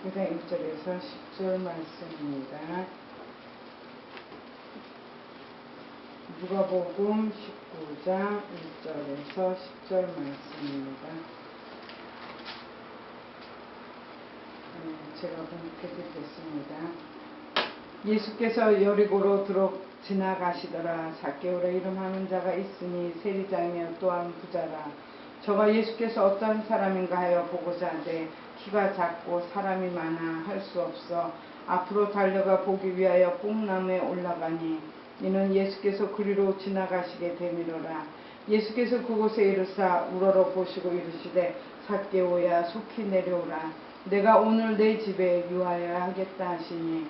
19장 1절에서 10절 말씀입니다. 누가복음 19장 1절에서 10절 말씀입니다. 제가 봉독해드리겠습니다. 예수께서 여리고로 지나가시더라. 삭개오라 이름하는 자가 있으니 세리장이여 또한 부자라. 저가 예수께서 어떤 사람인가 하여 보고자 하되 키가 작고 사람이 많아 할 수 없어 앞으로 달려가 보기 위하여 뽕나무에 올라가니 이는 예수께서 그리로 지나가시게 되미로라. 예수께서 그곳에 이르사 우러러 보시고 이르시되 삭개오야 속히 내려오라. 내가 오늘 내 집에 유하여야 하겠다 하시니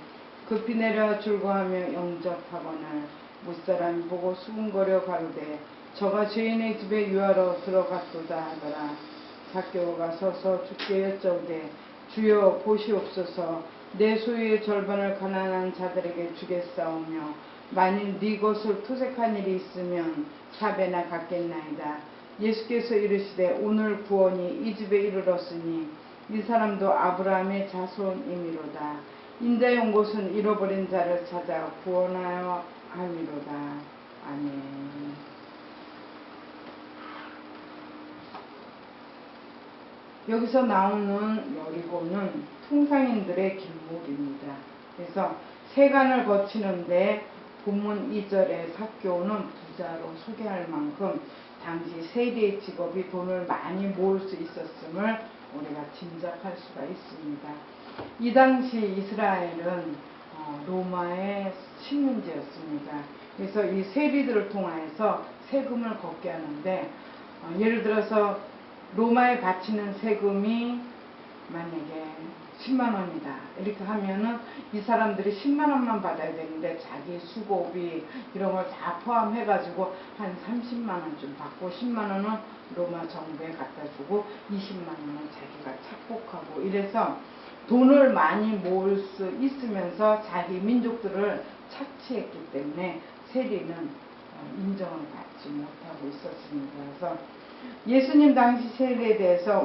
급히 내려 출고하며 영접하거늘 무사람이 보고 수군거려 가로되 저가 죄인의 집에 유하러 들어갔도다 하더라. 삭개오가 서서 주께 여쭤오되 주여 보시옵소서 내 소유의 절반을 가난한 자들에게 주겠사오며 만일 네 것을 토색한 일이 있으면 4배나 갚겠나이다. 예수께서 이르시되 오늘 구원이 이 집에 이르렀으니 이 사람도 아브라함의 자손이미로다. 인자의 온 곳은 잃어버린 자를 찾아 구원하여 함이로다. 아멘. 여기서 나오는 여리고는 통상인들의 길목입니다. 그래서 세간을 거치는데 본문 2절에 삭개오는 부자로 소개할 만큼 당시 세리의 직업이 돈을 많이 모을 수 있었음을 우리가 짐작할 수가 있습니다. 이 당시 이스라엘은 로마의 식민지였습니다. 그래서 이 세리들을 통해서 세금을 걷게 하는데 예를 들어서 로마에 바치는 세금이 만약에 10만원이다 이렇게 하면은 이 사람들이 10만원만 받아야 되는데 자기 수고비 이런 걸 다 포함해 가지고 한 30만원쯤 받고 10만원은 로마 정부에 갖다 주고 20만원은 자기가 착복하고 이래서 돈을 많이 모을 수 있으면서 자기 민족들을 착취했기 때문에 세리는 인정을 받지 못하고 있었습니다. 그래서 예수님 당시 세리에 대해서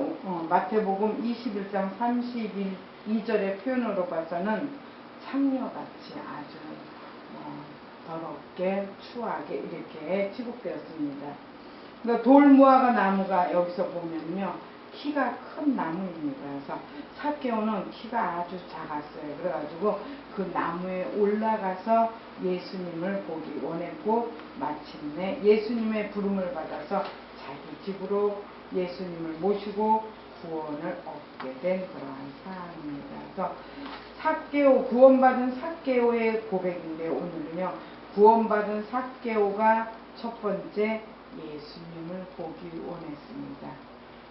마태복음 21장 32절의 표현으로 봐서는 창녀같이 아주 더럽게 추하게 이렇게 취급되었습니다. 그러니까 돌무화과 나무가 여기서 보면요 키가 큰 나무입니다. 그래서 삭개오는 키가 아주 작았어요. 그래가지고 그 나무에 올라가서 예수님을 보기 원했고 마침내 예수님의 부름을 받아서 자기 집으로 예수님을 모시고 구원을 얻게 된 그러한 사람입니다. 그래서 삭개오, 구원받은 삭개오의 고백인데 오늘은요 구원받은 삭개오가 첫 번째 예수님을 보기 원했습니다.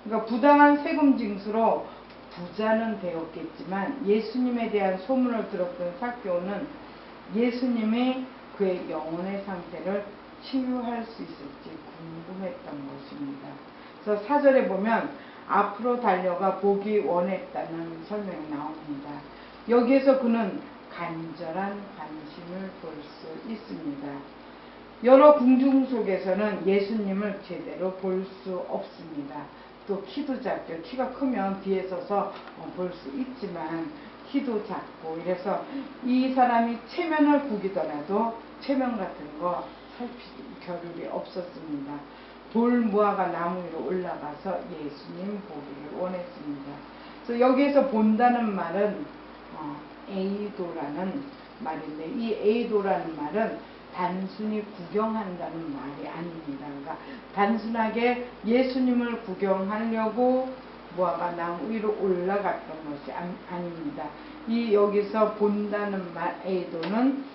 그러니까 부당한 세금 징수로 부자는 되었겠지만 예수님에 대한 소문을 들었던 삭개오는 예수님이 그의 영혼의 상태를 치유할 수 있을지 궁금했던 것입니다. 그래서 4절에 보면 앞으로 달려가 보기 원했다는 설명이 나옵니다. 여기에서 그는 간절한 관심을 볼 수 있습니다. 여러 궁중 속에서는 예수님을 제대로 볼 수 없습니다. 또 키도 작죠. 키가 크면 뒤에 서서 볼 수 있지만 키도 작고 이래서 이 사람이 체면을 구기더라도 체면 같은 거 살필 겨를이 없었습니다. 돌무화과 나무 위로 올라가서 예수님 보기를 원했습니다. 그래서 여기에서 본다는 말은 에이도라는 말인데 이 에이도라는 말은 단순히 구경한다는 말이 아닙니다. 그러니까 단순하게 예수님을 구경하려고 무화과 나무 위로 올라갔던 것이 아닙니다. 이 여기서 본다는 말 에이도는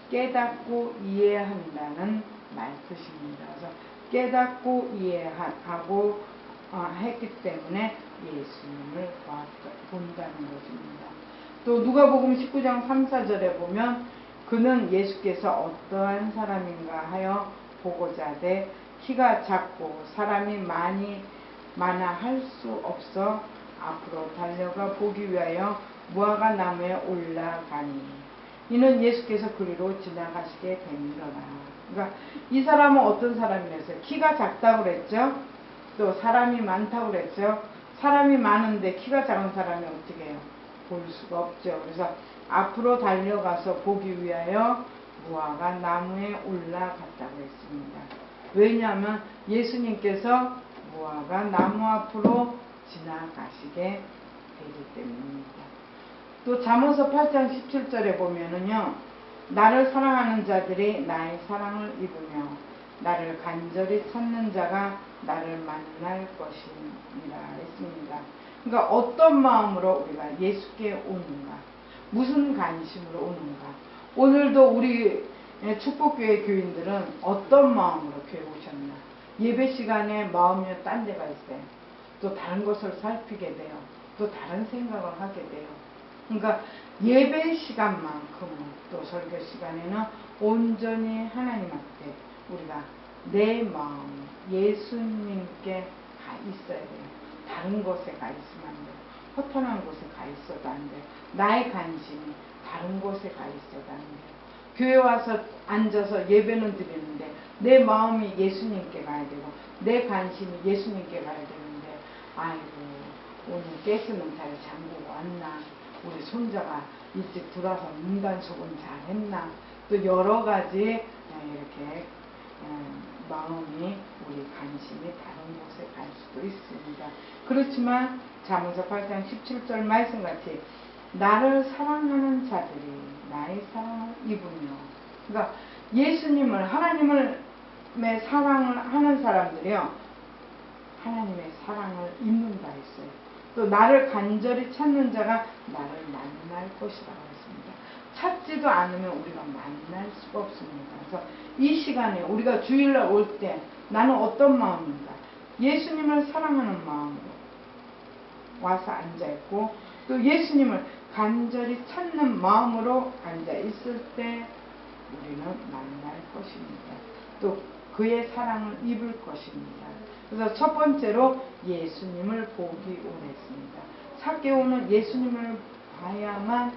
깨닫고 이해한다는 말 뜻입니다. 그래서 깨닫고 이해하고 했기 때문에 예수님을 본다는 것입니다. 또 누가복음 19장 3, 4절에 보면 그는 예수께서 어떠한 사람인가 하여 보고자 하되 키가 작고 사람이 많아 할 수 없어 앞으로 달려가 보기 위하여 무화과 나무에 올라가니 이는 예수께서 그리로 지나가시게 되니라. 그러니까 이 사람은 어떤 사람이랬어요? 키가 작다고 그랬죠? 또 사람이 많다고 그랬죠? 사람이 많은데 키가 작은 사람이 어떻게 해요? 볼 수가 없죠. 그래서 앞으로 달려가서 보기 위하여 무화과 나무에 올라갔다고 했습니다. 왜냐하면 예수님께서 무화과 나무 앞으로 지나가시게 되기 때문입니다. 또 잠언서 8장 17절에 보면은요, 나를 사랑하는 자들이 나의 사랑을 입으며 나를 간절히 찾는 자가 나를 만날 것이니라 했습니다. 그러니까 어떤 마음으로 우리가 예수께 오는가, 무슨 관심으로 오는가. 오늘도 우리 축복교회 교인들은 어떤 마음으로 교회 오셨나. 예배 시간에 마음이 딴 데가 있어요. 또 다른 것을 살피게 돼요. 또 다른 생각을 하게 돼요. 그러니까 예배 시간만큼은, 또 설교 시간에는 온전히 하나님 앞에 우리가 내 마음 예수님께 가 있어야 돼요. 다른 곳에 가 있으면 안 돼요. 허탄한 곳에 가 있어도 안 돼요. 나의 관심이 다른 곳에 가 있어도 안 돼요. 교회 와서 앉아서 예배는 드리는데 내 마음이 예수님께 가야 되고 내 관심이 예수님께 가야 되는데, 아이고 오늘 가스는 잘 잠그고 왔나, 우리 손자가 일찍 들어와서 문단속은 잘 했나, 또 여러 가지 이렇게 마음이, 우리 관심이 다른 곳에 갈 수도 있습니다. 그렇지만 잠언서 8장 17절 말씀같이 나를 사랑하는 자들이 나의 사랑을 입으며, 그러니까 예수님을, 하나님을 사랑을 하는 사람들이요, 하나님의 사랑을 입는다 했어요. 또 나를 간절히 찾는 자가 나를 만날 것이라고 했습니다. 찾지도 않으면 우리가 만날 수가 없습니다. 그래서 이 시간에 우리가 주일날 올 때 나는 어떤 마음인가, 예수님을 사랑하는 마음으로 와서 앉아있고, 또 예수님을 간절히 찾는 마음으로 앉아있을 때 우리는 만날 것입니다. 또 그의 사랑을 입을 것입니다. 그래서 첫 번째로 예수님을 보기 원했습니다. 삭개오는 예수님을 봐야만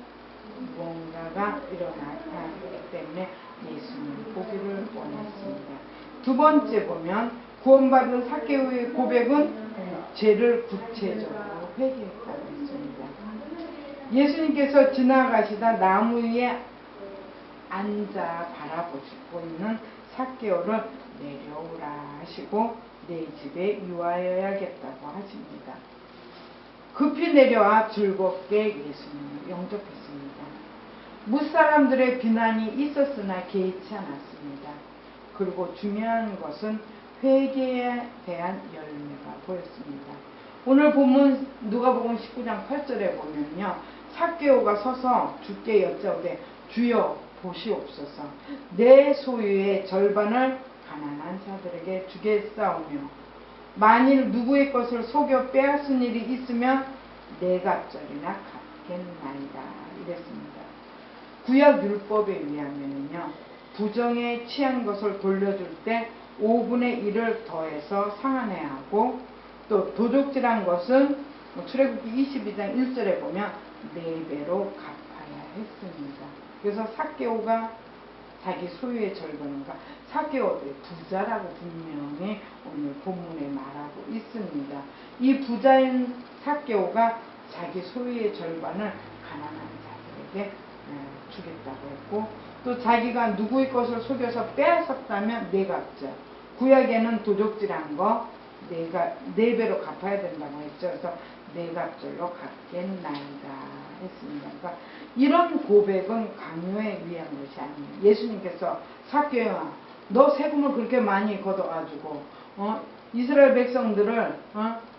뭔가가 일어나기 때문에 예수님을 보기를 원했습니다. 두 번째 보면 구원받은 삭개오의 고백은 죄를 구체적으로 회개했다고 했습니다. 예수님께서 지나가시다 나무 위에 앉아 바라보시고 있는 삭개오를 내려오라 하시고 내 집에 유하여야겠다고 하십니다. 급히 내려와 즐겁게 예수님을 영접했습니다. 무사람들의 비난이 있었으나 개의치 않았습니다. 그리고 중요한 것은 회개에 대한 열매가 보였습니다. 오늘 본문 누가복음 19장 8절에 보면요, 삭개오가 서서 주께 여짜오되 주여 보시옵소서, 내 소유의 절반을 가난한 자들에게 주겠사오며 만일 누구의 것을 속여 빼앗은 일이 있으면 네 갑절이나 갚겠나이다 이랬습니다. 구약 율법에 의하면요, 부정에 취한 것을 돌려줄 때 5분의 1을 더해서 상환해야 하고, 또 도적질한 것은 출애굽기 22장 1절에 보면 4배로 갚아야 했습니다. 그래서 삭개오가 자기 소유의 절반인가, 삭개오의 부자라고 분명히 오늘 본문에 말하고 있습니다. 이 부자인 삭개오가 자기 소유의 절반을 가난한 자들에게 주겠다고 했고, 또 자기가 누구의 것을 속여서 빼앗았다면 네 갑절, 구약에는 도적질한 거 4배로 갚아야 된다고 했죠. 그래서 네 갑절로 갚겠나이다 했습니다. 그러니까 이런 고백은 강요에 의한 것이 아니에요. 예수님께서 삭개오야, 너 세금을 그렇게 많이 걷어가지고 이스라엘 백성들을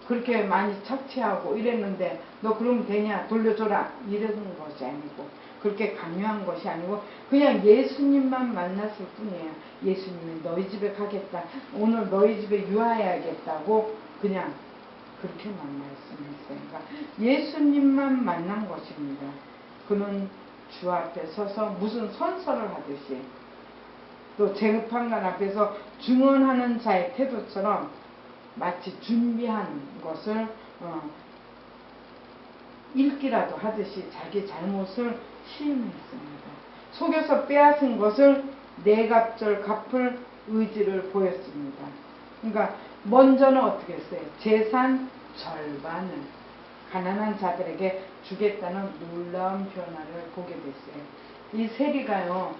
그렇게 많이 착취하고 이랬는데 너 그러면 되냐, 돌려줘라, 이런 것이 아니고, 그렇게 강요한 것이 아니고 그냥 예수님만 만났을 뿐이에요. 예수님이 너희 집에 가겠다, 오늘 너희 집에 유하여야겠다고 그냥 그렇게만 말씀했어요. 그러니까 예수님만 만난 것입니다. 그는 주 앞에 서서 무슨 선서를 하듯이, 또 재판관 앞에서 증언하는 자의 태도처럼 마치 준비한 것을 읽기라도 하듯이 자기 잘못을 시인했습니다. 속여서 빼앗은 것을 네 갑절 갚을 의지를 보였습니다. 그러니까 먼저는 어떻게 했어요? 재산 절반을 가난한 자들에게 주겠다는 놀라운 변화를 보게 됐어요. 이 세리가요,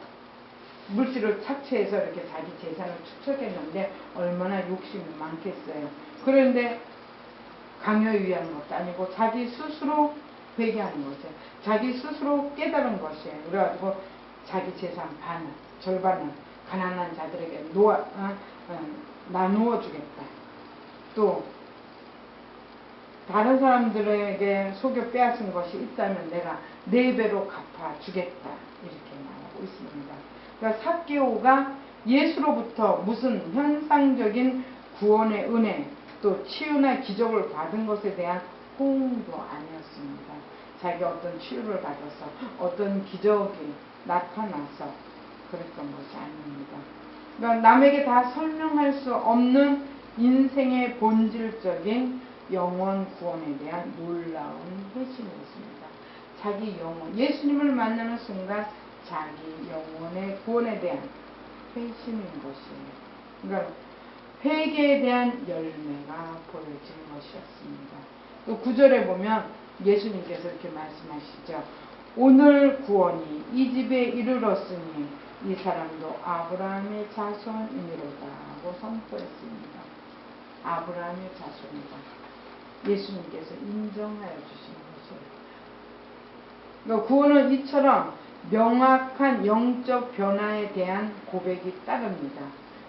물질을 착취해서 이렇게 자기 재산을 축적했는데 얼마나 욕심이 많겠어요. 그런데 강요에 의한 것도 아니고 자기 스스로 회개하는 거죠. 자기 스스로 깨달은 것이에요. 그래가지고 자기 재산 반을, 절반을 가난한 자들에게 나누어 주겠다. 또 다른 사람들에게 속여 빼앗은 것이 있다면 내가 4배로 갚아주겠다. 이렇게 말하고 있습니다. 그러니까 삭개오가 예수로부터 무슨 현상적인 구원의 은혜, 또 치유나 기적을 받은 것에 대한 호응도 아니었습니다. 자기가 어떤 치유를 받아서 어떤 기적이 나타나서 그랬던 것이 아닙니다. 그러니까 남에게 다 설명할 수 없는 인생의 본질적인 영원 구원에 대한 놀라운 회심이었습니다. 자기 영혼, 예수님을 만나는 순간 자기 영혼의 구원에 대한 회심인 것이에요. 그러니까 회개에 대한 열매가 보여진 것이었습니다. 또 9절에 보면 예수님께서 이렇게 말씀하시죠. 오늘 구원이 이 집에 이르렀으니 이 사람도 아브라함의 자손이니로다 하고 선포했습니다. 아브라함의 자손이다. 예수님께서 인정하여 주신 것이에요. 그러니까 구원은 이처럼 명확한 영적 변화에 대한 고백이 따릅니다.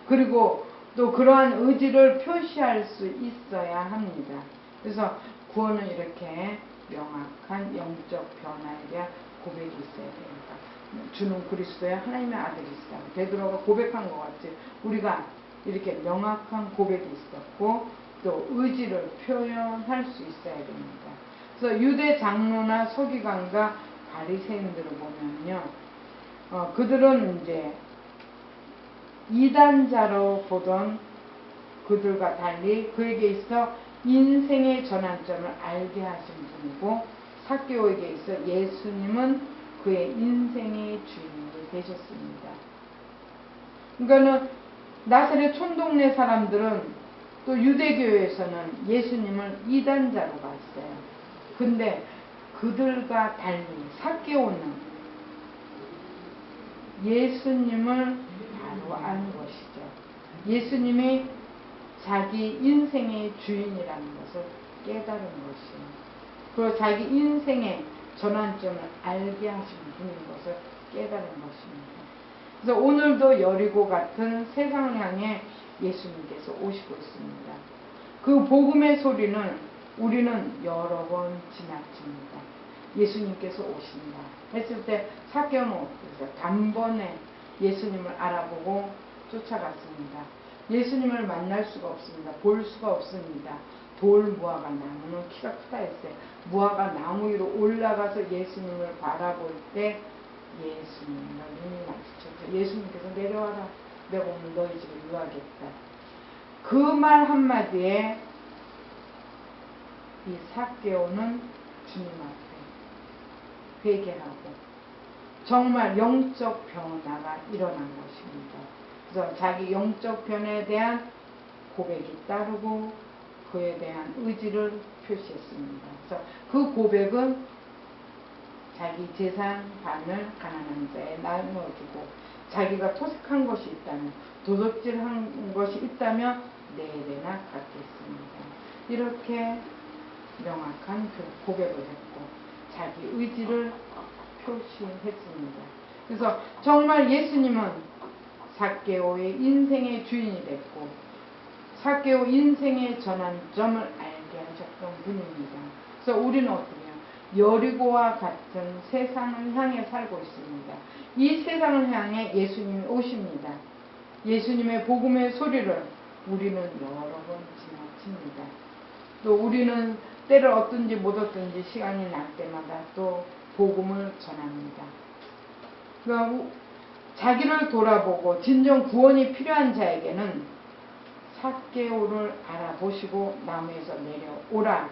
그리고 또 그러한 의지를 표시할 수 있어야 합니다. 그래서 구원은 이렇게 명확한 영적 변화에 대한 고백이 있어야 됩니다. 주는 그리스도의 하나님의 아들이시다. 베드로가 고백한 것 같이 우리가 이렇게 명확한 고백이 있었고 또 의지를 표현할 수 있어야 됩니다. 그래서 유대 장로나 서기관과 바리새인들을 보면요, 그들은 이제 이단자로 보던 그들과 달리 그에게 있어 인생의 전환점을 알게 하신 분이고, 삭개오에게 있어 예수님은 그의 인생의 주인이 되셨습니다. 그러니까는 나사렛 촌동네 사람들은 또 유대교에서는 예수님을 이단자로 봤어요. 근데 그들과 달리 삭개오는 예수님을 바로 안 것이죠. 예수님이 자기 인생의 주인이라는 것을 깨달은 것이에요. 그리고 자기 인생의 전환점을 알게 하신 분인 것을 깨달은 것입니다. 그래서 오늘도 여리고 같은 세상을 향해 예수님께서 오시고 있습니다. 그 복음의 소리는 우리는 여러 번 지나칩니다. 예수님께서 오신다 했을 때 삭개오는 어땠어요? 단번에 예수님을 알아보고 쫓아갔습니다. 예수님을 만날 수가 없습니다. 볼 수가 없습니다. 돌 무화과 나무는 키가 크다 했어요. 무화과 나무 위로 올라가서 예수님을 바라볼 때 예수님과 눈이 마주쳤죠. 예수님께서 내려와라. 내가 오늘 너희 집에 유하겠다. 그 말 한마디에 이 삭개오는 주님 앞에 회개하고 정말 영적 변화가 일어난 것입니다. 그래서 자기 영적 변화에 대한 고백이 따르고 그에 대한 의지를 표시했습니다. 그래서 그 고백은 자기 재산 반을 가난한 자에 나누어주고, 자기가 토색한 것이 있다면, 도둑질한 것이 있다면 4배나 갚겠습니다. 이렇게 명확한 그 고백을 했고 자기 의지를 표시했습니다. 그래서 정말 예수님은 삭개오의 인생의 주인이 됐고 삭개오 인생의 전환점을 알게 하셨던 분입니다. 그래서 우리는 어떠냐? 여리고와 같은 세상을 향해 살고 있습니다. 이 세상을 향해 예수님이 오십니다. 예수님의 복음의 소리를 우리는 여러 번 지나칩니다. 또 우리는 때를 얻든지 못 얻든지 시간이 날 때마다 또 복음을 전합니다. 그러니까 자기를 돌아보고 진정 구원이 필요한 자에게는 삭개오를 알아보시고 나무에서 내려오라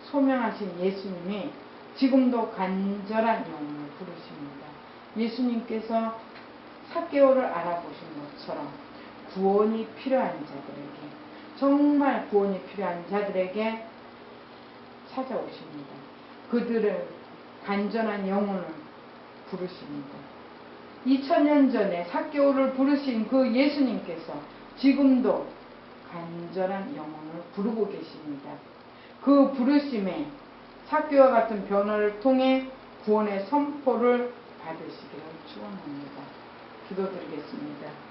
소명하신 예수님이 지금도 간절한 영혼을 부르십니다. 예수님께서 삭개오를 알아보신 것처럼 구원이 필요한 자들에게, 정말 구원이 필요한 자들에게 찾아오십니다. 그들을 간절한 영혼을 부르십니다. 2000년 전에 삭개오를 부르신 그 예수님께서 지금도 간절한 영혼을 부르고 계십니다. 그 부르심에 삭개오와 같은 변화를 통해 구원의 선포를 받으시기를 축원합니다. 기도드리겠습니다.